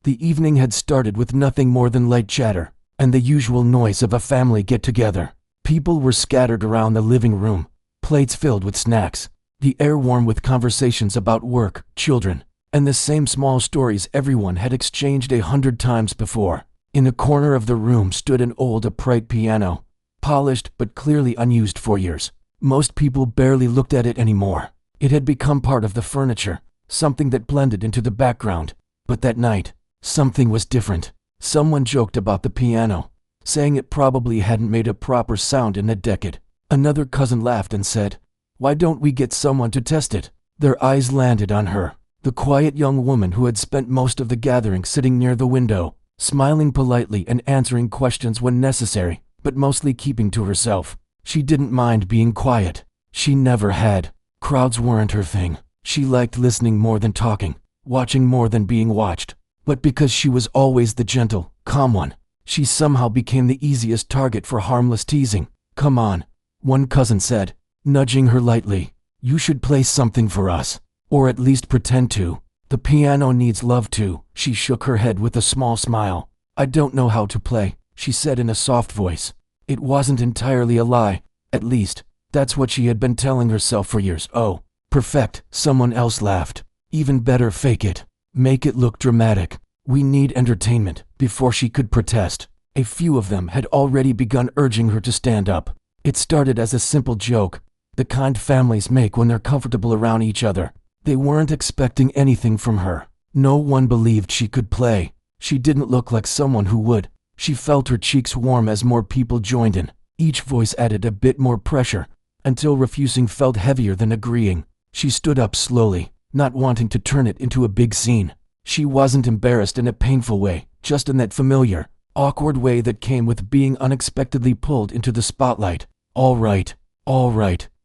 The evening had started with nothing more than light chatter and the usual noise of a family get-together. People were scattered around the living room, plates filled with snacks, the air warm with conversations about work, children, and the same small stories everyone had exchanged 100 times before. In a corner of the room stood an old upright piano, polished but clearly unused for years. Most people barely looked at it anymore. It had become part of the furniture, something that blended into the background. But that night, something was different. Someone joked about the piano, saying it probably hadn't made a proper sound in a decade. Another cousin laughed and said, "Why don't we get someone to test it?" Their eyes landed on her, the quiet young woman who had spent most of the gathering sitting near the window, smiling politely and answering questions when necessary, but mostly keeping to herself. She didn't mind being quiet. She never had. Crowds weren't her thing. She liked listening more than talking, watching more than being watched. But because she was always the gentle, calm one, she somehow became the easiest target for harmless teasing. "Come on," one cousin said, nudging her lightly. "You should play something for us. Or at least pretend to. The piano needs love too." She shook her head with a small smile. "I don't know how to play," she said in a soft voice. It wasn't entirely a lie. At least, that's what she had been telling herself for years. "Oh, perfect," someone else laughed. "Even better, fake it. Make it look dramatic. We need entertainment." Before she could protest, a few of them had already begun urging her to stand up. It started as a simple joke, the kind families make when they're comfortable around each other. They weren't expecting anything from her. No one believed she could play. She didn't look like someone who would. She felt her cheeks warm as more people joined in. Each voice added a bit more pressure, until refusing felt heavier than agreeing. She stood up slowly, not wanting to turn it into a big scene. She wasn't embarrassed in a painful way, just in that familiar, awkward way that came with being unexpectedly pulled into the spotlight. All right,"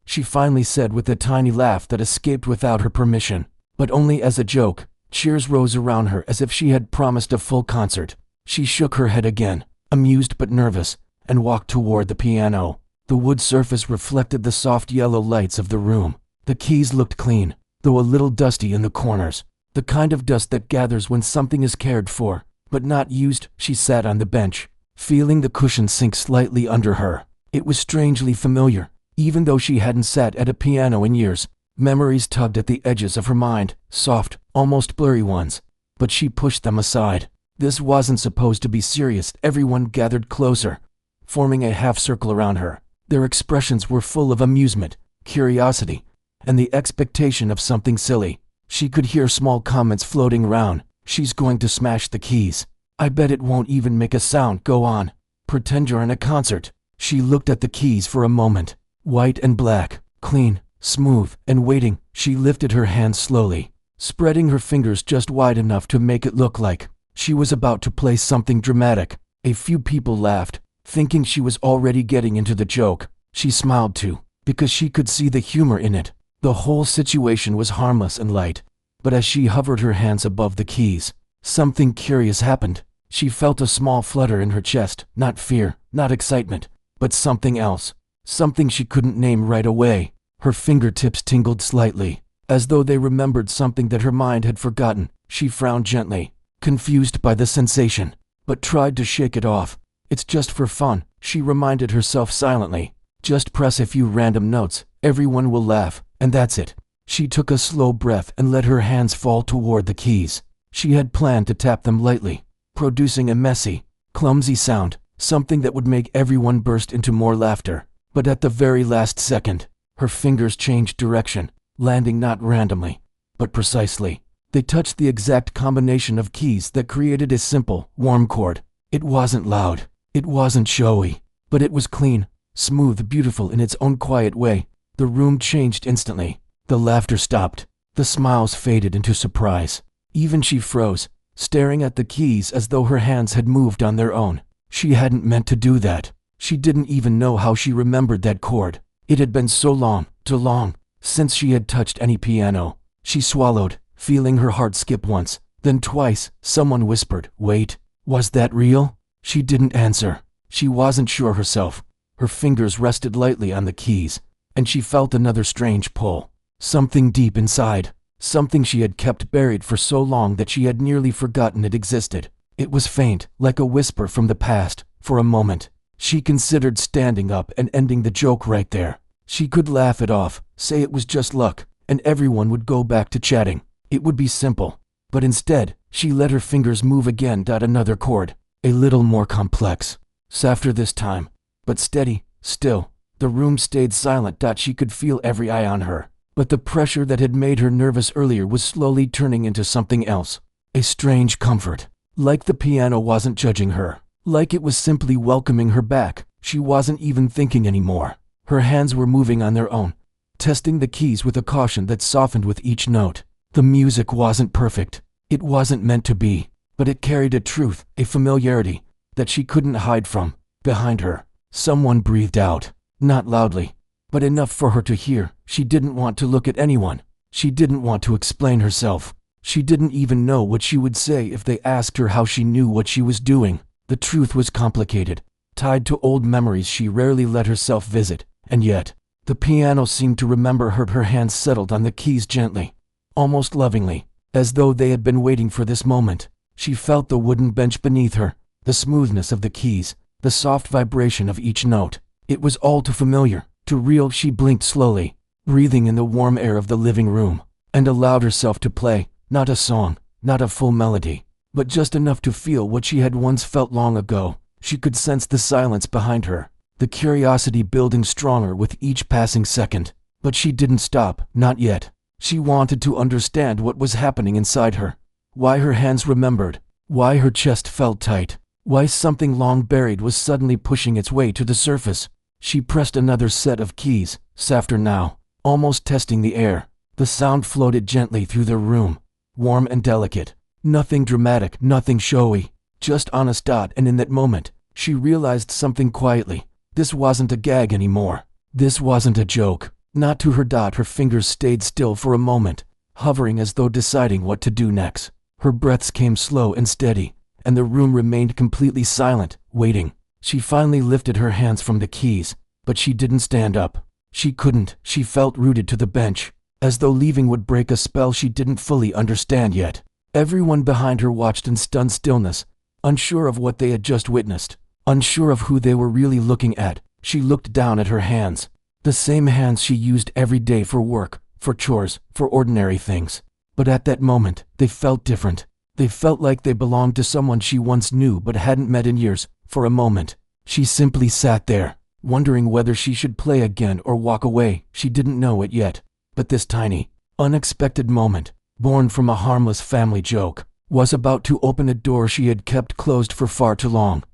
she finally said with a tiny laugh that escaped without her permission. But only as a joke. Cheers rose around her as if she had promised a full concert. She shook her head again, amused but nervous, and walked toward the piano. The wood surface reflected the soft yellow lights of the room. The keys looked clean, though a little dusty in the corners. The kind of dust that gathers when something is cared for, but not used. She sat on the bench, feeling the cushion sink slightly under her. It was strangely familiar, even though she hadn't sat at a piano in years. Memories tugged at the edges of her mind, soft, almost blurry ones, but she pushed them aside. This wasn't supposed to be serious. Everyone gathered closer, forming a half-circle around her. Their expressions were full of amusement, curiosity, and the expectation of something silly. She could hear small comments floating around. "She's going to smash the keys. I bet it won't even make a sound. Go on. Pretend you're in a concert." She looked at the keys for a moment. White and black, clean, smooth, and waiting. She lifted her hands slowly, spreading her fingers just wide enough to make it look like she was about to play something dramatic. A few people laughed, thinking she was already getting into the joke. She smiled too, because she could see the humor in it. The whole situation was harmless and light. But as she hovered her hands above the keys, something curious happened. She felt a small flutter in her chest, not fear, not excitement, but something else, something she couldn't name right away. Her fingertips tingled slightly, as though they remembered something that her mind had forgotten. She frowned gently, confused by the sensation, but tried to shake it off. "It's just for fun," she reminded herself silently. "Just press a few random notes, everyone will laugh, and that's it." She took a slow breath and let her hands fall toward the keys. She had planned to tap them lightly, producing a messy, clumsy sound, something that would make everyone burst into more laughter. But at the very last second, her fingers changed direction, landing not randomly, but precisely. They touched the exact combination of keys that created a simple, warm chord. It wasn't loud, it wasn't showy, but it was clean, smooth, beautiful in its own quiet way. The room changed instantly. The laughter stopped. The smiles faded into surprise. Even she froze, staring at the keys as though her hands had moved on their own. She hadn't meant to do that. She didn't even know how she remembered that chord. It had been so long, too long, since she had touched any piano. She swallowed, feeling her heart skip once, then twice. Someone whispered, "Wait, was that real?" She didn't answer. She wasn't sure herself. Her fingers rested lightly on the keys, and she felt another strange pull. Something deep inside, something she had kept buried for so long that she had nearly forgotten it existed. It was faint, like a whisper from the past. For a moment, she considered standing up and ending the joke right there. She could laugh it off, say it was just luck, and everyone would go back to chatting. It would be simple. But instead, she let her fingers move again. Another chord, a little more complex. Softer this time, but steady, still. The room stayed silent. She could feel every eye on her. But the pressure that had made her nervous earlier was slowly turning into something else. A strange comfort. Like the piano wasn't judging her. Like it was simply welcoming her back. She wasn't even thinking anymore. Her hands were moving on their own, testing the keys with a caution that softened with each note. The music wasn't perfect. It wasn't meant to be. But it carried a truth, a familiarity, that she couldn't hide from. Behind her, someone breathed out. Not loudly, but enough for her to hear. She didn't want to look at anyone. She didn't want to explain herself. She didn't even know what she would say if they asked her how she knew what she was doing. The truth was complicated, tied to old memories she rarely let herself visit. And yet, the piano seemed to remember her. Her hands settled on the keys gently, almost lovingly, as though they had been waiting for this moment. She felt the wooden bench beneath her, the smoothness of the keys, the soft vibration of each note. It was all too familiar, too real. She blinked slowly, breathing in the warm air of the living room, and allowed herself to play, not a song, not a full melody, but just enough to feel what she had once felt long ago. She could sense the silence behind her, the curiosity building stronger with each passing second. But she didn't stop, not yet. She wanted to understand what was happening inside her. Why her hands remembered. Why her chest felt tight. Why something long buried was suddenly pushing its way to the surface. She pressed another set of keys, softer now, almost testing the air. The sound floated gently through the room, warm and delicate. Nothing dramatic, nothing showy, just honest. And in that moment, she realized something quietly. This wasn't a gag anymore. This wasn't a joke. Not to her. Her fingers stayed still for a moment, hovering as though deciding what to do next. Her breaths came slow and steady, and the room remained completely silent, waiting. She finally lifted her hands from the keys, but she didn't stand up. She couldn't. She felt rooted to the bench, as though leaving would break a spell she didn't fully understand yet. Everyone behind her watched in stunned stillness, unsure of what they had just witnessed, unsure of who they were really looking at. She looked down at her hands, the same hands she used every day for work, for chores, for ordinary things. But at that moment, they felt different. They felt like they belonged to someone she once knew but hadn't met in years. For a moment, she simply sat there, wondering whether she should play again or walk away. She didn't know it yet. But this tiny, unexpected moment, born from a harmless family joke, was about to open a door she had kept closed for far too long.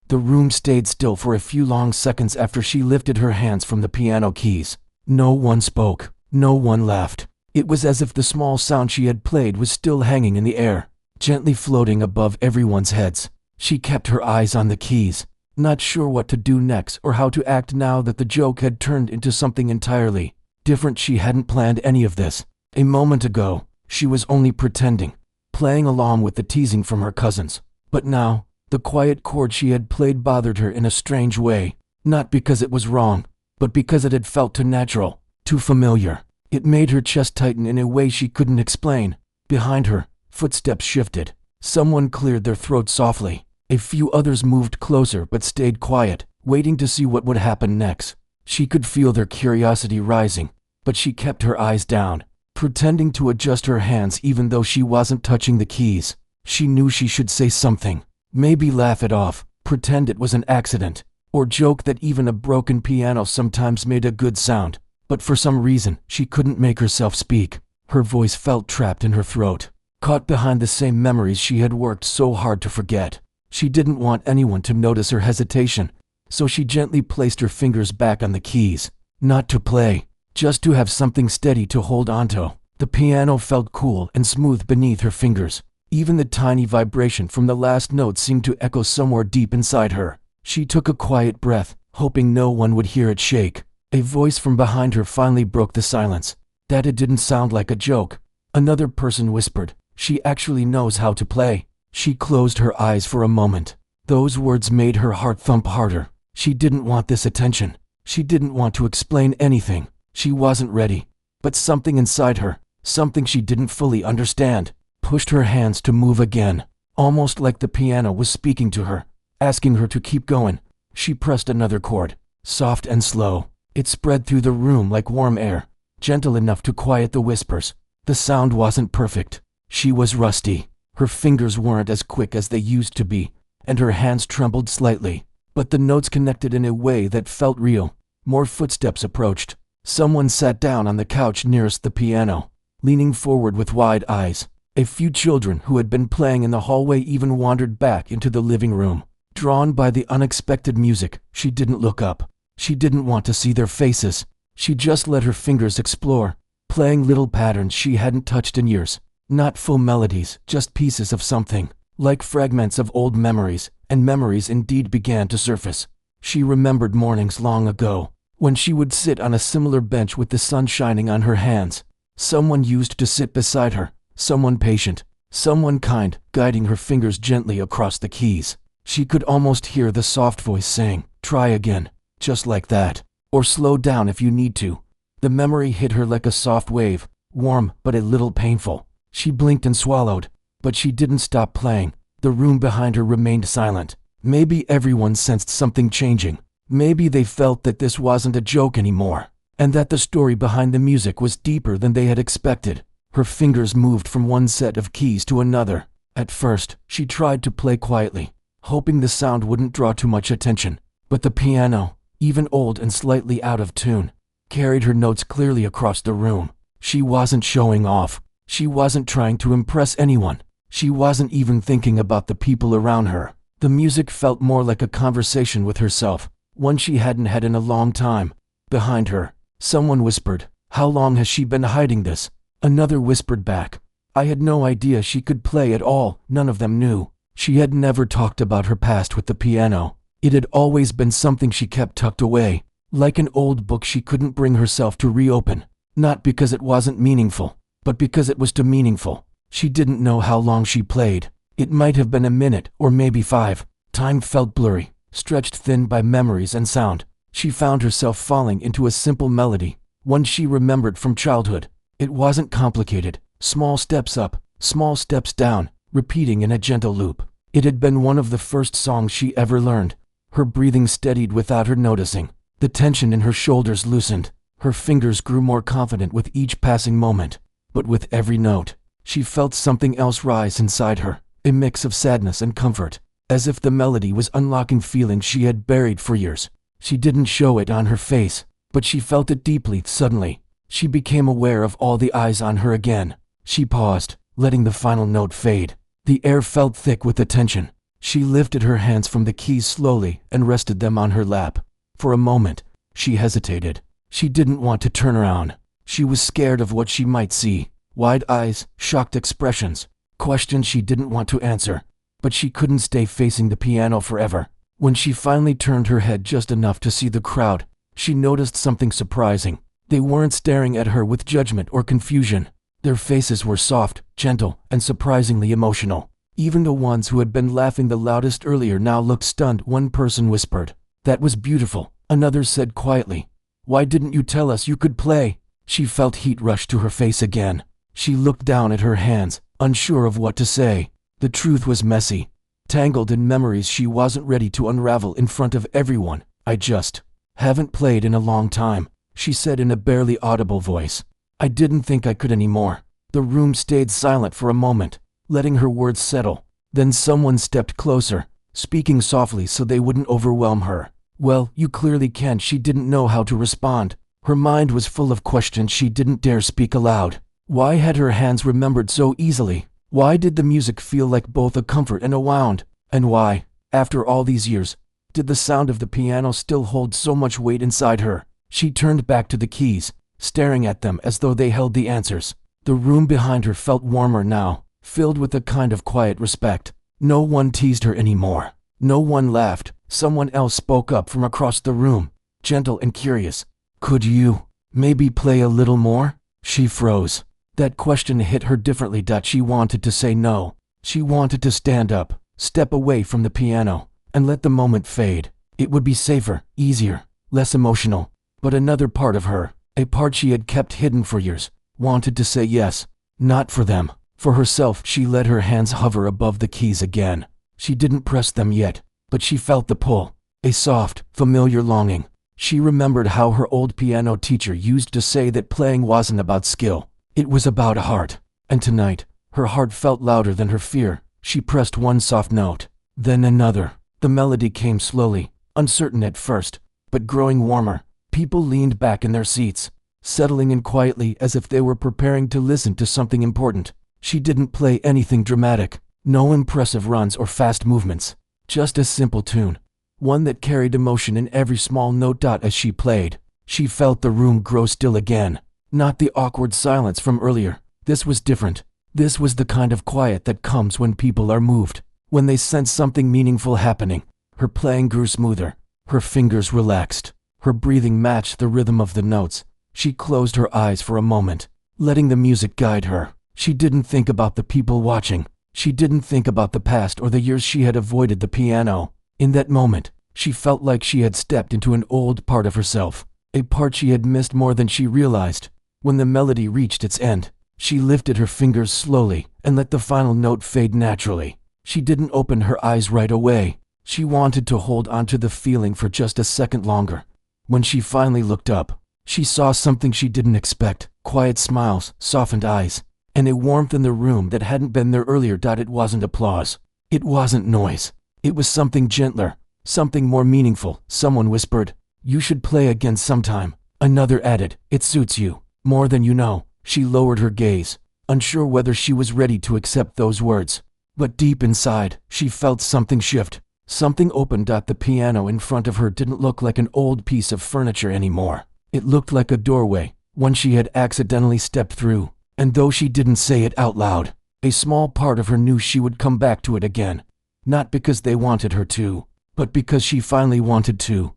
The room stayed still for a few long seconds after she lifted her hands from the piano keys. No one spoke. No one laughed. It was as if the small sound she had played was still hanging in the air, gently floating above everyone's heads. She kept her eyes on the keys, not sure what to do next or how to act now that the joke had turned into something entirely different. She hadn't planned any of this. A moment ago, she was only pretending, playing along with the teasing from her cousins. But now, the quiet chord she had played bothered her in a strange way, not because it was wrong, but because it had felt too natural, too familiar. It made her chest tighten in a way she couldn't explain. Behind her, footsteps shifted. Someone cleared their throat softly. A few others moved closer but stayed quiet, waiting to see what would happen next. She could feel their curiosity rising, but she kept her eyes down, pretending to adjust her hands even though she wasn't touching the keys. She knew she should say something. Maybe laugh it off, pretend it was an accident, or joke that even a broken piano sometimes made a good sound. But for some reason, she couldn't make herself speak. Her voice felt trapped in her throat, caught behind the same memories she had worked so hard to forget. She didn't want anyone to notice her hesitation, so she gently placed her fingers back on the keys. Not to play, just to have something steady to hold onto. The piano felt cool and smooth beneath her fingers. Even the tiny vibration from the last note seemed to echo somewhere deep inside her. She took a quiet breath, hoping no one would hear it shake. A voice from behind her finally broke the silence. That it didn't sound like a joke. Another person whispered, "She actually knows how to play." She closed her eyes for a moment. Those words made her heart thump harder. She didn't want this attention. She didn't want to explain anything. She wasn't ready. But something inside her, something she didn't fully understand, pushed her hands to move again, almost like the piano was speaking to her, asking her to keep going. She pressed another chord, soft and slow. It spread through the room like warm air, gentle enough to quiet the whispers. The sound wasn't perfect. She was rusty. Her fingers weren't as quick as they used to be, and her hands trembled slightly. But the notes connected in a way that felt real. More footsteps approached. Someone sat down on the couch nearest the piano, leaning forward with wide eyes. A few children who had been playing in the hallway even wandered back into the living room. Drawn by the unexpected music, she didn't look up. She didn't want to see their faces. She just let her fingers explore, playing little patterns she hadn't touched in years. Not full melodies, just pieces of something, like fragments of old memories, and memories indeed began to surface. She remembered mornings long ago, when she would sit on a similar bench with the sun shining on her hands. Someone used to sit beside her, someone patient, someone kind, guiding her fingers gently across the keys. She could almost hear the soft voice saying, "Try again, just like that, or slow down if you need to." The memory hit her like a soft wave, warm but a little painful. She blinked and swallowed, but she didn't stop playing. The room behind her remained silent. Maybe everyone sensed something changing. Maybe they felt that this wasn't a joke anymore, and that the story behind the music was deeper than they had expected. Her fingers moved from one set of keys to another. At first, she tried to play quietly, hoping the sound wouldn't draw too much attention. But the piano, even old and slightly out of tune, carried her notes clearly across the room. She wasn't showing off. She wasn't trying to impress anyone. She wasn't even thinking about the people around her. The music felt more like a conversation with herself, one she hadn't had in a long time. Behind her, someone whispered, "How long has she been hiding this?" Another whispered back, "I had no idea she could play at all." None of them knew. She had never talked about her past with the piano. It had always been something she kept tucked away, like an old book she couldn't bring herself to reopen. Not because it wasn't meaningful, but because it was too meaningful. She didn't know how long she played. It might have been a minute, or maybe 5. Time felt blurry, stretched thin by memories and sound. She found herself falling into a simple melody, one she remembered from childhood. It wasn't complicated. Small steps up, small steps down, repeating in a gentle loop. It had been one of the first songs she ever learned. Her breathing steadied without her noticing. The tension in her shoulders loosened. Her fingers grew more confident with each passing moment. But with every note, she felt something else rise inside her, a mix of sadness and comfort, as if the melody was unlocking feelings she had buried for years. She didn't show it on her face, but she felt it deeply. Suddenly, she became aware of all the eyes on her again. She paused, letting the final note fade. The air felt thick with attention. She lifted her hands from the keys slowly and rested them on her lap. For a moment, she hesitated. She didn't want to turn around. She was scared of what she might see. Wide eyes, shocked expressions, questions she didn't want to answer. But she couldn't stay facing the piano forever. When she finally turned her head just enough to see the crowd, she noticed something surprising. They weren't staring at her with judgment or confusion. Their faces were soft, gentle, and surprisingly emotional. Even the ones who had been laughing the loudest earlier now looked stunned. One person whispered, "That was beautiful." Another said quietly, "Why didn't you tell us you could play?" She felt heat rush to her face again. She looked down at her hands, unsure of what to say. The truth was messy, tangled in memories she wasn't ready to unravel in front of everyone. "I just haven't played in a long time," she said in a barely audible voice. "I didn't think I could anymore." The room stayed silent for a moment, letting her words settle. Then someone stepped closer, speaking softly so they wouldn't overwhelm her. "Well, you clearly can." She didn't know how to respond. Her mind was full of questions she didn't dare speak aloud. Why had her hands remembered so easily? Why did the music feel like both a comfort and a wound? And why, after all these years, did the sound of the piano still hold so much weight inside her? She turned back to the keys, staring at them as though they held the answers. The room behind her felt warmer now, filled with a kind of quiet respect. No one teased her anymore. No one laughed. Someone else spoke up from across the room, gentle and curious. "Could you maybe play a little more?" She froze. That question hit her differently. She wanted to say no. She wanted to stand up, step away from the piano, and let the moment fade. It would be safer, easier, less emotional. But another part of her, a part she had kept hidden for years, wanted to say yes. Not for them. For herself, she let her hands hover above the keys again. She didn't press them yet, but she felt the pull. A soft, familiar longing. She remembered how her old piano teacher used to say that playing wasn't about skill. It was about a heart. And tonight, her heart felt louder than her fear. She pressed one soft note, then another. The melody came slowly, uncertain at first, but growing warmer. People leaned back in their seats, settling in quietly as if they were preparing to listen to something important. She didn't play anything dramatic, no impressive runs or fast movements, just a simple tune, one that carried emotion in every small note. As she played, she felt the room grow still again. Not the awkward silence from earlier. This was different. This was the kind of quiet that comes when people are moved, when they sense something meaningful happening. Her playing grew smoother, her fingers relaxed, her breathing matched the rhythm of the notes. She closed her eyes for a moment, letting the music guide her. She didn't think about the people watching. She didn't think about the past or the years she had avoided the piano. In that moment, she felt like she had stepped into an old part of herself, a part she had missed more than she realized. When the melody reached its end, she lifted her fingers slowly and let the final note fade naturally. She didn't open her eyes right away. She wanted to hold on to the feeling for just a second longer. When she finally looked up, she saw something she didn't expect. Quiet smiles, softened eyes, and a warmth in the room that hadn't been there earlier. It wasn't applause. It wasn't noise. It was something gentler, something more meaningful. Someone whispered, "You should play again sometime." Another added, "It suits you more than you know." She lowered her gaze, unsure whether she was ready to accept those words. But deep inside, she felt something shift. Something opened. The piano in front of her didn't look like an old piece of furniture anymore. It looked like a doorway, one she had accidentally stepped through. And though she didn't say it out loud, a small part of her knew she would come back to it again. Not because they wanted her to, but because she finally wanted to.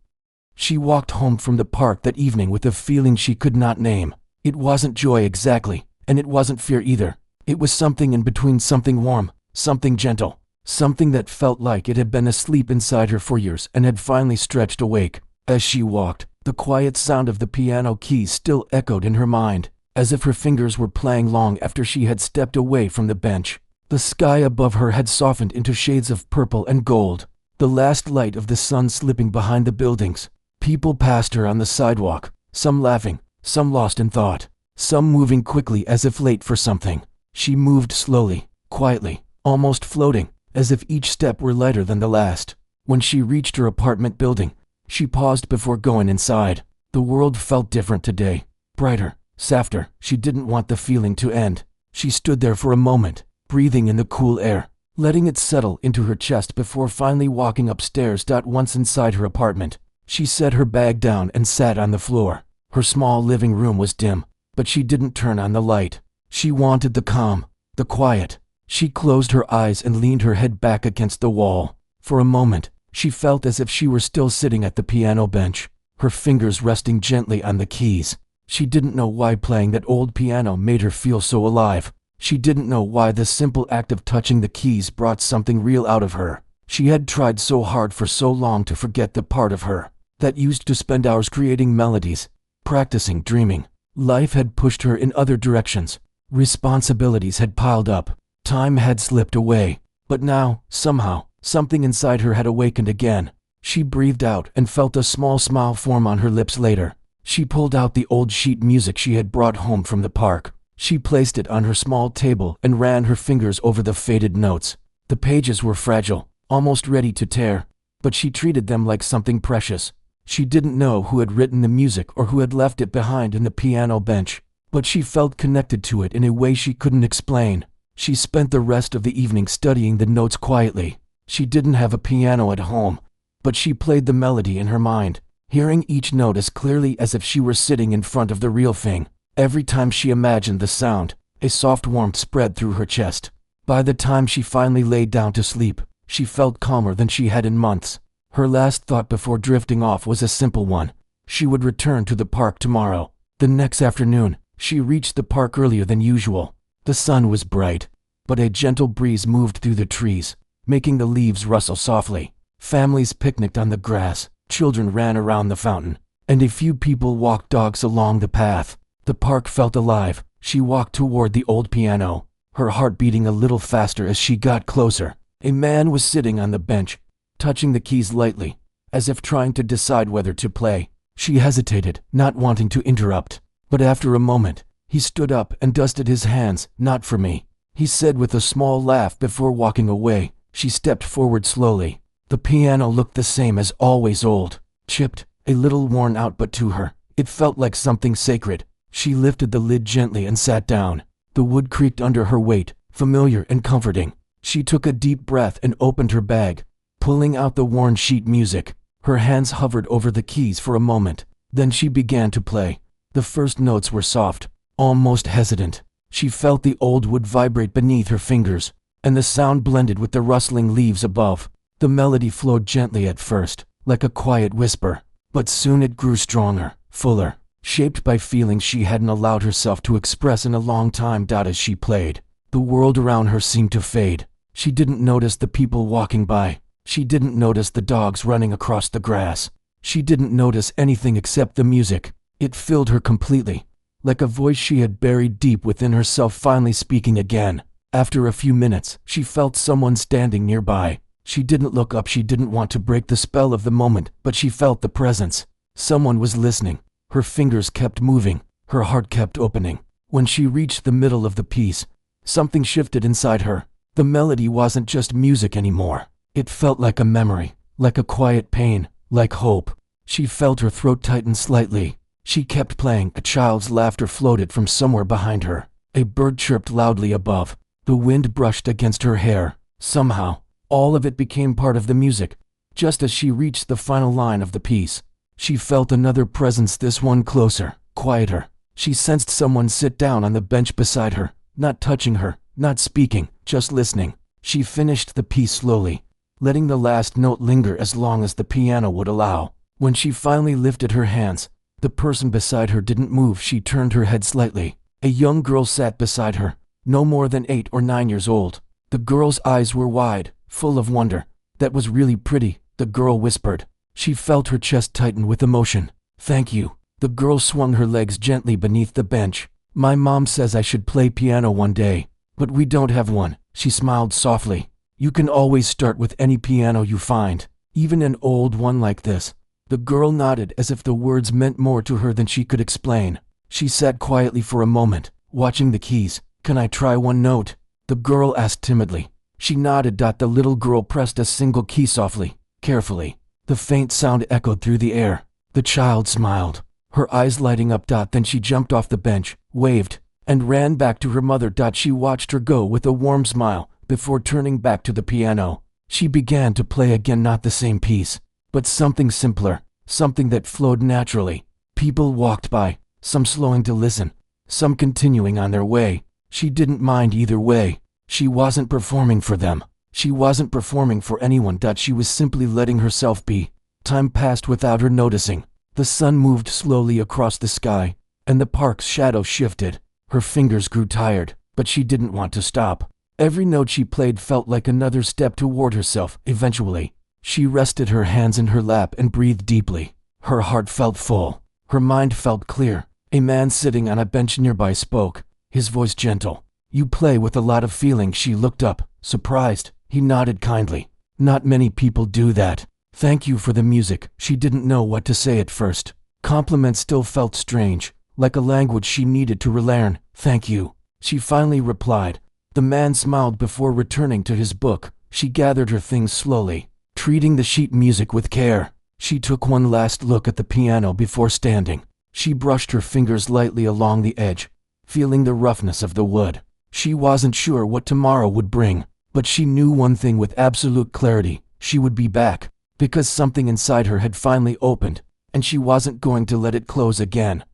She walked home from the park that evening with a feeling she could not name. It wasn't joy exactly, and it wasn't fear either. It was something in between, something warm, something gentle, something that felt like it had been asleep inside her for years and had finally stretched awake. As she walked, the quiet sound of the piano keys still echoed in her mind, as if her fingers were playing long after she had stepped away from the bench. The sky above her had softened into shades of purple and gold, the last light of the sun slipping behind the buildings. People passed her on the sidewalk, some laughing, some lost in thought, some moving quickly as if late for something. She moved slowly, quietly, almost floating, as if each step were lighter than the last. When she reached her apartment building, she paused before going inside. The world felt different today, brighter, softer. She didn't want the feeling to end. She stood there for a moment, breathing in the cool air, letting it settle into her chest before finally walking upstairs. Once inside her apartment, she set her bag down and sat on the floor. Her small living room was dim, but she didn't turn on the light. She wanted the calm, the quiet. She closed her eyes and leaned her head back against the wall. For a moment, she felt as if she were still sitting at the piano bench, her fingers resting gently on the keys. She didn't know why playing that old piano made her feel so alive. She didn't know why the simple act of touching the keys brought something real out of her. She had tried so hard for so long to forget the part of her that used to spend hours creating melodies, practicing, dreaming. Life had pushed her in other directions. Responsibilities had piled up. Time had slipped away. But now, somehow, something inside her had awakened again. She breathed out and felt a small smile form on her lips. Later, she pulled out the old sheet music she had brought home from the park. She placed it on her small table and ran her fingers over the faded notes. The pages were fragile, almost ready to tear, but she treated them like something precious. She didn't know who had written the music or who had left it behind in the piano bench, but she felt connected to it in a way she couldn't explain. She spent the rest of the evening studying the notes quietly. She didn't have a piano at home, but she played the melody in her mind, hearing each note as clearly as if she were sitting in front of the real thing. Every time she imagined the sound, a soft warmth spread through her chest. By the time she finally laid down to sleep, she felt calmer than she had in months. Her last thought before drifting off was a simple one. She would return to the park tomorrow. The next afternoon, she reached the park earlier than usual. The sun was bright, but a gentle breeze moved through the trees, making the leaves rustle softly. Families picnicked on the grass, children ran around the fountain, and a few people walked dogs along the path. The park felt alive, She walked toward the old piano, her heart beating a little faster as she got closer. A man was sitting on the bench, touching the keys lightly, as if trying to decide whether to play. She hesitated, not wanting to interrupt. But after a moment, he stood up and dusted his hands. "Not for me," he said with a small laugh before walking away. She stepped forward slowly. The piano looked the same as always, old, chipped, a little worn out, but to her, it felt like something sacred. She lifted the lid gently and sat down. The wood creaked under her weight, familiar and comforting. She took a deep breath and opened her bag, pulling out the worn sheet music. Her hands hovered over the keys for a moment. Then she began to play. The first notes were soft, almost hesitant. She felt the old wood vibrate beneath her fingers, and the sound blended with the rustling leaves above. The melody flowed gently at first, like a quiet whisper, but soon it grew stronger, fuller, shaped by feelings she hadn't allowed herself to express in a long time. As she played, the world around her seemed to fade. She didn't notice the people walking by. She didn't notice the dogs running across the grass. She didn't notice anything except the music. It filled her completely, like a voice she had buried deep within herself finally speaking again. After a few minutes, she felt someone standing nearby. She didn't look up. She didn't want to break the spell of the moment, but she felt the presence. Someone was listening. Her fingers kept moving. Her heart kept opening. When she reached the middle of the piece, something shifted inside her. The melody wasn't just music anymore. It felt like a memory, like a quiet pain, like hope. She felt her throat tighten slightly. She kept playing. A child's laughter floated from somewhere behind her. A bird chirped loudly above. The wind brushed against her hair. Somehow, all of it became part of the music. Just as she reached the final line of the piece, she felt another presence, this one closer, quieter. She sensed someone sit down on the bench beside her, not touching her, not speaking, just listening. She finished the piece slowly, letting the last note linger as long as the piano would allow. When she finally lifted her hands, the person beside her didn't move. She turned her head slightly. A young girl sat beside her, no more than 8 or 9 years old. The girl's eyes were wide, full of wonder. "That was really pretty," the girl whispered. She felt her chest tighten with emotion. "Thank you." The girl swung her legs gently beneath the bench. "My mom says I should play piano one day, but we don't have one." She smiled softly. "You can always start with any piano you find, even an old one like this." The girl nodded as if the words meant more to her than she could explain. She sat quietly for a moment, watching the keys. "Can I try one note?" the girl asked timidly. She nodded. The little girl pressed a single key softly, carefully. The faint sound echoed through the air. The child smiled, her eyes lighting up. Then she jumped off the bench, waved, and ran back to her mother. She watched her go with a warm smile before turning back to the piano. She began to play again, not the same piece, but something simpler, something that flowed naturally. People walked by, some slowing to listen, some continuing on their way. She didn't mind either way. She wasn't performing for them. She wasn't performing for anyone. She was simply letting herself be. Time passed without her noticing. The sun moved slowly across the sky, and the park's shadow shifted. Her fingers grew tired, but she didn't want to stop. Every note she played felt like another step toward herself. Eventually, she rested her hands in her lap and breathed deeply. Her heart felt full. Her mind felt clear. A man sitting on a bench nearby spoke, his voice gentle. "You play with a lot of feeling." She looked up, surprised. He nodded kindly. "Not many people do that." "Thank you for the music." She didn't know what to say at first. Compliments still felt strange, like a language she needed to relearn. "Thank you," she finally replied. The man smiled before returning to his book. She gathered her things slowly, treating the sheet music with care. She took one last look at the piano before standing. She brushed her fingers lightly along the edge, feeling the roughness of the wood. She wasn't sure what tomorrow would bring, but she knew one thing with absolute clarity: she would be back, because something inside her had finally opened, and she wasn't going to let it close again.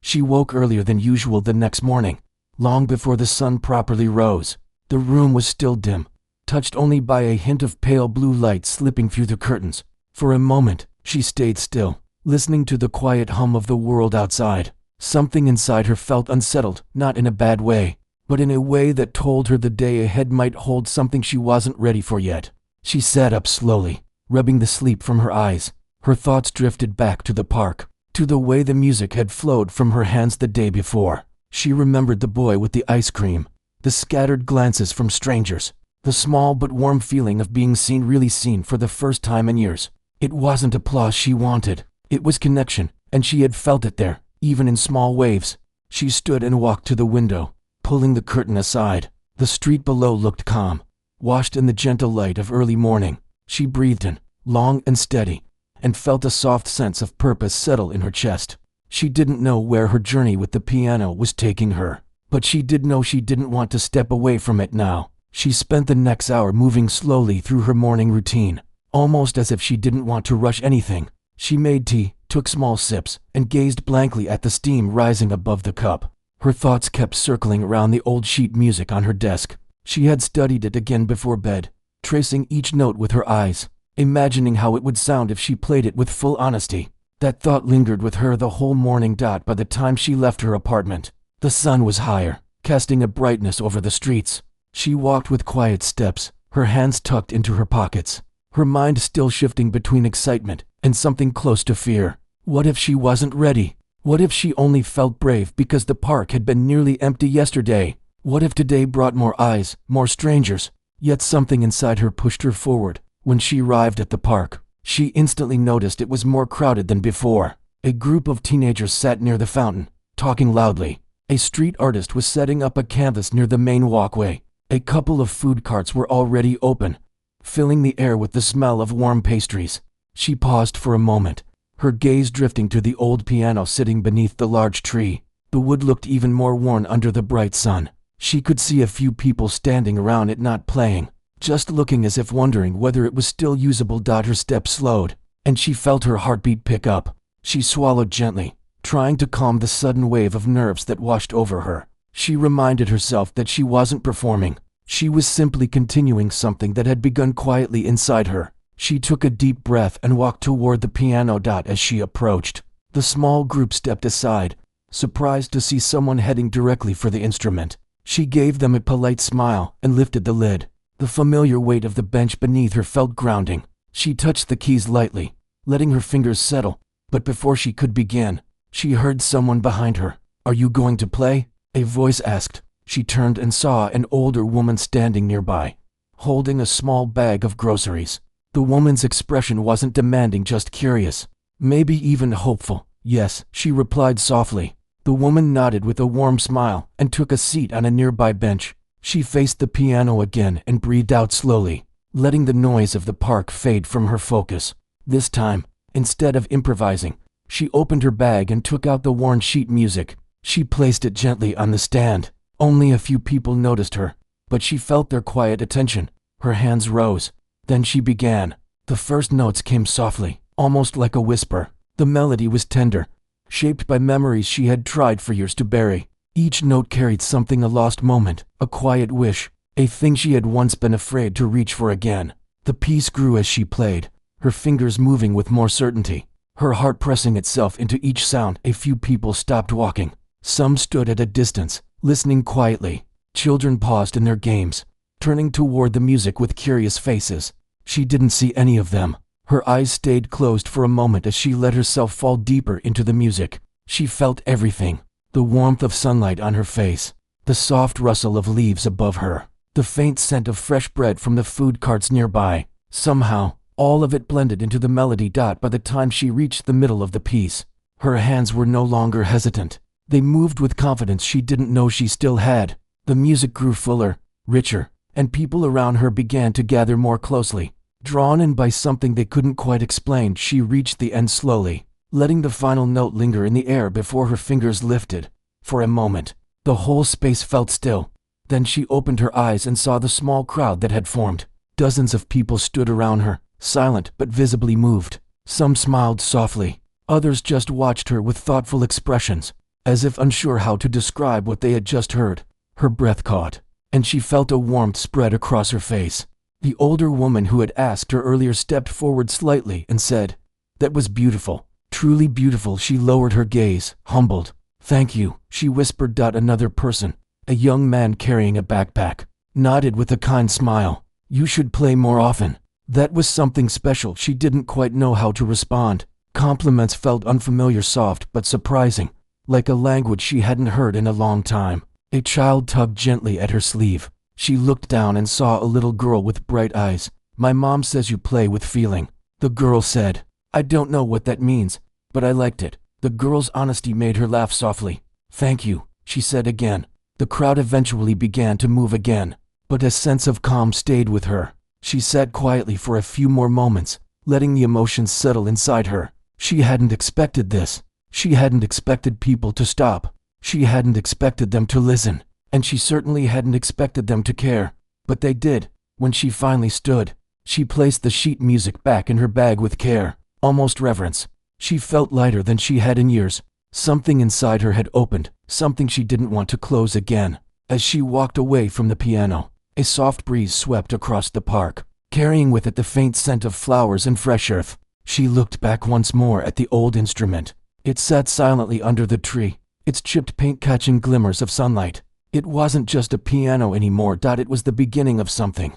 She woke earlier than usual the next morning, long before the sun properly rose. The room was still dim, touched only by a hint of pale blue light slipping through the curtains. For a moment, she stayed still, listening to the quiet hum of the world outside. Something inside her felt unsettled, not in a bad way, but in a way that told her the day ahead might hold something she wasn't ready for yet. She sat up slowly, rubbing the sleep from her eyes. Her thoughts drifted back to the park, to the way the music had flowed from her hands the day before. She remembered the boy with the ice cream, the scattered glances from strangers, the small but warm feeling of being seen, really seen for the first time in years. It wasn't applause she wanted, it was connection, and she had felt it there, even in small waves. She stood and walked to the window, pulling the curtain aside. The street below looked calm, washed in the gentle light of early morning. She breathed in, long and steady, and felt a soft sense of purpose settle in her chest. She didn't know where her journey with the piano was taking her, but she did know she didn't want to step away from it now. She spent the next hour moving slowly through her morning routine, almost as if she didn't want to rush anything. She made tea, took small sips, and gazed blankly at the steam rising above the cup. Her thoughts kept circling around the old sheet music on her desk. She had studied it again before bed, tracing each note with her eyes, imagining how it would sound if she played it with full honesty. That thought lingered with her the whole morning. By the time she left her apartment, the sun was higher, casting a brightness over the streets. She walked with quiet steps, her hands tucked into her pockets, her mind still shifting between excitement and something close to fear. What if she wasn't ready? What if she only felt brave because the park had been nearly empty yesterday? What if today brought more eyes, more strangers? Yet something inside her pushed her forward. When she arrived at the park, she instantly noticed it was more crowded than before. A group of teenagers sat near the fountain, talking loudly. A street artist was setting up a canvas near the main walkway. A couple of food carts were already open, filling the air with the smell of warm pastries. She paused for a moment, her gaze drifting to the old piano sitting beneath the large tree. The wood looked even more worn under the bright sun. She could see a few people standing around it, not playing, just looking as if wondering whether it was still usable. Her steps slowed, and she felt her heartbeat pick up. She swallowed gently, trying to calm the sudden wave of nerves that washed over her. She reminded herself that she wasn't performing. She was simply continuing something that had begun quietly inside her. She took a deep breath and walked toward the piano. As she approached, the small group stepped aside, surprised to see someone heading directly for the instrument. She gave them a polite smile and lifted the lid. The familiar weight of the bench beneath her felt grounding. She touched the keys lightly, letting her fingers settle. But before she could begin, she heard someone behind her. "Are you going to play?" a voice asked. She turned and saw an older woman standing nearby, holding a small bag of groceries. The woman's expression wasn't demanding, just curious, maybe even hopeful. "Yes," she replied softly. The woman nodded with a warm smile and took a seat on a nearby bench. She faced the piano again and breathed out slowly, letting the noise of the park fade from her focus. This time, instead of improvising, she opened her bag and took out the worn sheet music. She placed it gently on the stand. Only a few people noticed her, but she felt their quiet attention. Her hands rose. Then she began. The first notes came softly, almost like a whisper. The melody was tender, shaped by memories she had tried for years to bury. Each note carried something, a lost moment, a quiet wish, a thing she had once been afraid to reach for again. The piece grew as she played, her fingers moving with more certainty, her heart pressing itself into each sound. A few people stopped walking. Some stood at a distance, listening quietly. Children paused in their games, turning toward the music with curious faces. She didn't see any of them. Her eyes stayed closed for a moment as she let herself fall deeper into the music. She felt everything. The warmth of sunlight on her face, the soft rustle of leaves above her, the faint scent of fresh bread from the food carts nearby. Somehow, all of it blended into the melody. By the time she reached the middle of the piece, her hands were no longer hesitant. They moved with confidence she didn't know she still had. The music grew fuller, richer, and people around her began to gather more closely. Drawn in by something they couldn't quite explain, she reached the end slowly, letting the final note linger in the air before her fingers lifted. For a moment, the whole space felt still. Then she opened her eyes and saw the small crowd that had formed. Dozens of people stood around her, silent but visibly moved. Some smiled softly, others just watched her with thoughtful expressions, as if unsure how to describe what they had just heard. Her breath caught, and she felt a warmth spread across her face. The older woman who had asked her earlier stepped forward slightly and said, "That was beautiful, truly beautiful." She lowered her gaze, humbled. "Thank you," she whispered. Another person, a young man carrying a backpack, nodded with a kind smile. "You should play more often." That was something special. She didn't quite know how to respond. Compliments felt unfamiliar, soft but surprising. like a language she hadn't heard in a long time. A child tugged gently at her sleeve. She looked down and saw a little girl with bright eyes. "My mom says you play with feeling," the girl said. "I don't know what that means, but I liked it." The girl's honesty made her laugh softly. "Thank you," she said again. The crowd eventually began to move again, but a sense of calm stayed with her. She sat quietly for a few more moments, letting the emotions settle inside her. She hadn't expected this. She hadn't expected people to stop. She hadn't expected them to listen. And she certainly hadn't expected them to care. But they did. When she finally stood, she placed the sheet music back in her bag with care, almost reverence. She felt lighter than she had in years. Something inside her had opened, something she didn't want to close again. As she walked away from the piano, a soft breeze swept across the park, carrying with it the faint scent of flowers and fresh earth. She looked back once more at the old instrument. It sat silently under the tree, its chipped paint catching glimmers of sunlight. It wasn't just a piano anymore. It was the beginning of something.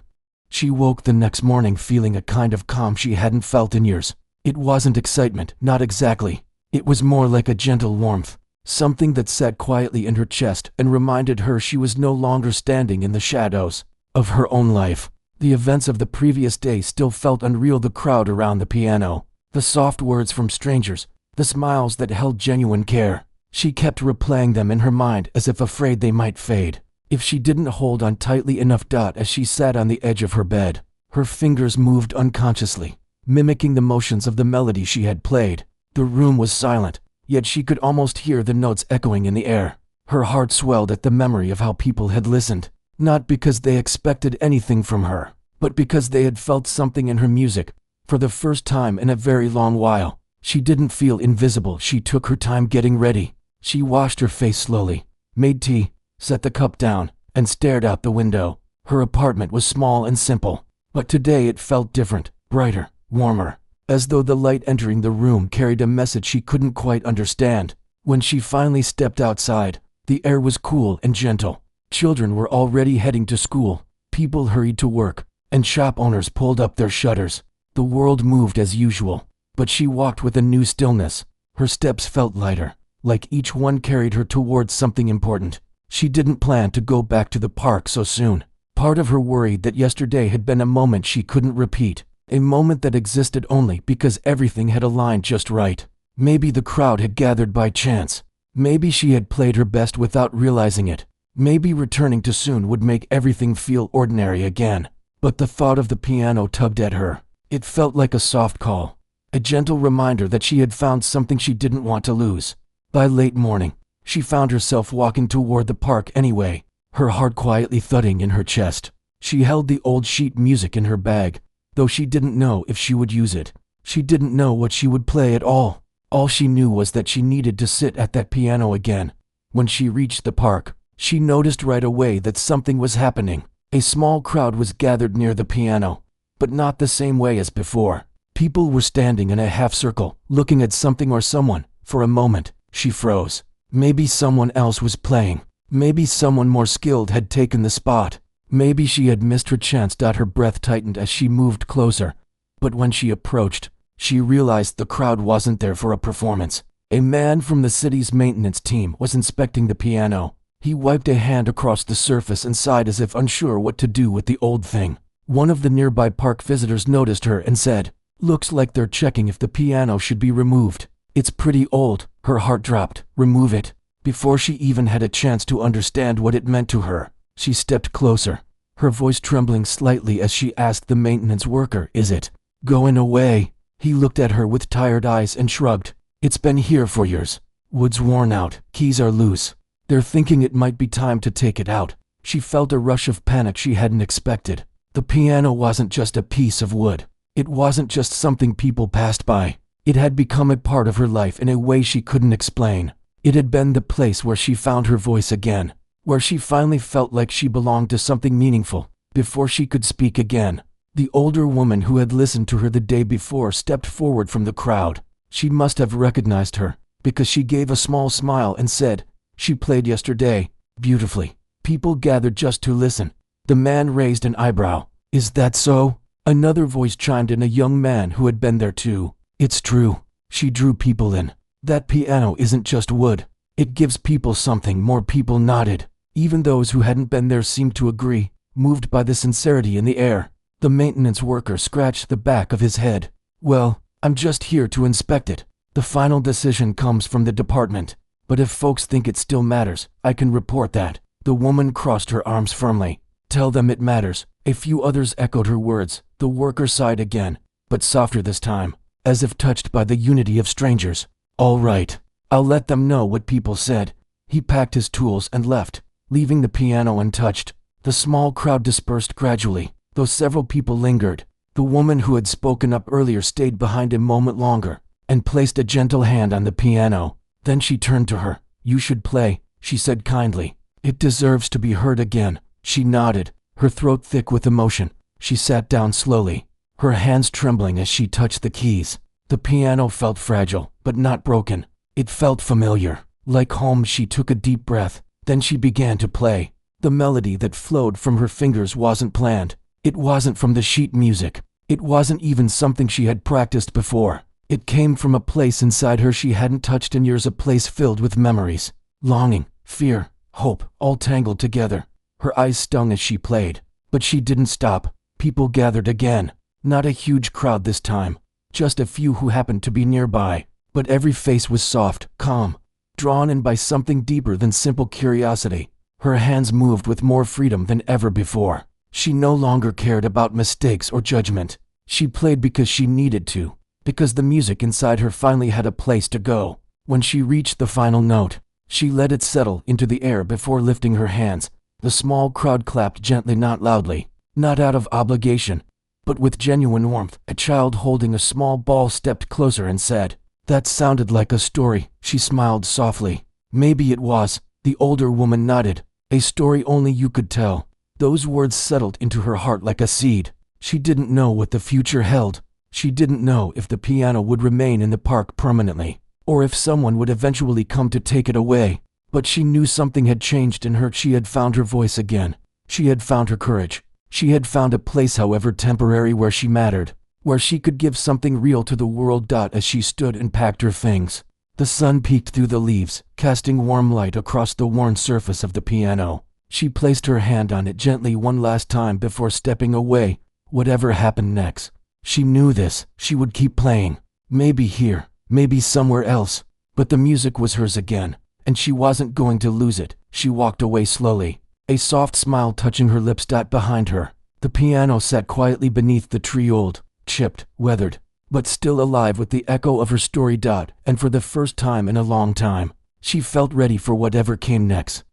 She woke the next morning feeling a kind of calm she hadn't felt in years. It wasn't excitement, not exactly. It was more like a gentle warmth, something that sat quietly in her chest and reminded her she was no longer standing in the shadows of her own life. The events of the previous day still felt unreal. The crowd around the piano, the soft words from strangers, the smiles that held genuine care. She kept replaying them in her mind as if afraid they might fade if she didn't hold on tightly enough. As she sat on the edge of her bed, her fingers moved unconsciously, mimicking the motions of the melody she had played. The room was silent, yet she could almost hear the notes echoing in the air. Her heart swelled at the memory of how people had listened, not because they expected anything from her, but because they had felt something in her music. For the first time in a very long while, she didn't feel invisible. She took her time getting ready. She washed her face slowly, made tea, set the cup down, and stared out the window. Her apartment was small and simple, but today it felt different, brighter, warmer, as though the light entering the room carried a message she couldn't quite understand. When she finally stepped outside, the air was cool and gentle. Children were already heading to school, people hurried to work, and shop owners pulled up their shutters. The world moved as usual, but she walked with a new stillness. Her steps felt lighter, like each one carried her towards something important. She didn't plan to go back to the park so soon. Part of her worried that yesterday had been a moment she couldn't repeat, a moment that existed only because everything had aligned just right. Maybe the crowd had gathered by chance. Maybe she had played her best without realizing it. Maybe returning too soon would make everything feel ordinary again. But the thought of the piano tugged at her. It felt like a soft call, a gentle reminder that she had found something she didn't want to lose. By late morning, she found herself walking toward the park anyway, her heart quietly thudding in her chest. She held the old sheet music in her bag, though she didn't know if she would use it. She didn't know what she would play at all. All she knew was that she needed to sit at that piano again. When she reached the park, she noticed right away that something was happening. A small crowd was gathered near the piano, but not the same way as before. People were standing in a half circle, looking at something or someone. For a moment, she froze. Maybe someone else was playing. Maybe someone more skilled had taken the spot. Maybe she had missed her chance. Her breath tightened as she moved closer. But when she approached, she realized the crowd wasn't there for a performance. A man from the city's maintenance team was inspecting the piano. He wiped a hand across the surface and sighed as if unsure what to do with the old thing. One of the nearby park visitors noticed her and said, "Looks like they're checking if the piano should be removed." "It's pretty old." Her heart dropped. "Remove it." Before she even had a chance to understand what it meant to her, she stepped closer, her voice trembling slightly as she asked the maintenance worker, "Is it going away?" He looked at her with tired eyes and shrugged. "It's been here for years. Wood's worn out, keys are loose. They're thinking it might be time to take it out." She felt a rush of panic she hadn't expected. The piano wasn't just a piece of wood. It wasn't just something people passed by. It had become a part of her life in a way she couldn't explain. It had been the place where she found her voice again, where she finally felt like she belonged to something meaningful. Before she could speak again, the older woman who had listened to her the day before stepped forward from the crowd. She must have recognized her, because she gave a small smile and said, "She played yesterday, beautifully." People gathered just to listen. The man raised an eyebrow. "Is that so?" Another voice chimed in, a young man who had been there too. "It's true. She drew people in. That piano isn't just wood. It gives people something. More people nodded. Even those who hadn't been there seemed to agree, moved by the sincerity in the air. The maintenance worker scratched the back of his head. Well, I'm just here to inspect it. The final decision comes from the department. But if folks think it still matters, I can report that. The woman crossed her arms firmly. Tell them it matters. A few others echoed her words. The worker sighed again, but softer this time, as if touched by the unity of strangers. All right, I'll let them know what people said. He packed his tools and left, leaving the piano untouched. The small crowd dispersed gradually, though several people lingered. The woman who had spoken up earlier stayed behind a moment longer, and placed a gentle hand on the piano. Then she turned to her. You should play, she said kindly. It deserves to be heard again. She nodded, her throat thick with emotion. She sat down slowly, her hands trembling as she touched the keys. The piano felt fragile, but not broken. It felt familiar, like home. She took a deep breath. Then she began to play. The melody that flowed from her fingers wasn't planned. It wasn't from the sheet music. It wasn't even something she had practiced before. It came from a place inside her she hadn't touched in years, a place filled with memories, longing, fear, hope, all tangled together. Her eyes stung as she played, but she didn't stop. People gathered again. Not a huge crowd this time, just a few who happened to be nearby. But every face was soft, calm, drawn in by something deeper than simple curiosity. Her hands moved with more freedom than ever before. She no longer cared about mistakes or judgment. She played because she needed to, because the music inside her finally had a place to go. When she reached the final note, she let it settle into the air before lifting her hands. The small crowd clapped gently, not loudly, not out of obligation, but with genuine warmth. A child holding a small ball stepped closer and said, "That sounded like a story." She smiled softly. Maybe it was. The older woman nodded. A story only you could tell. Those words settled into her heart like a seed. She didn't know what the future held. She didn't know if the piano would remain in the park permanently, or if someone would eventually come to take it away. But she knew something had changed in her. She had found her voice again. She had found her courage. She had found a place, however temporary, where she mattered, where she could give something real to the world. As she stood and packed her things, the sun peeked through the leaves, casting warm light across the worn surface of the piano. She placed her hand on it gently one last time before stepping away. Whatever happened next, she knew this. She would keep playing. Maybe here, maybe somewhere else. But the music was hers again, and she wasn't going to lose it. She walked away slowly, a soft smile touching her lips. Behind her, the piano sat quietly beneath the tree, old, chipped, weathered, but still alive with the echo of her story. And for the first time in a long time, she felt ready for whatever came next.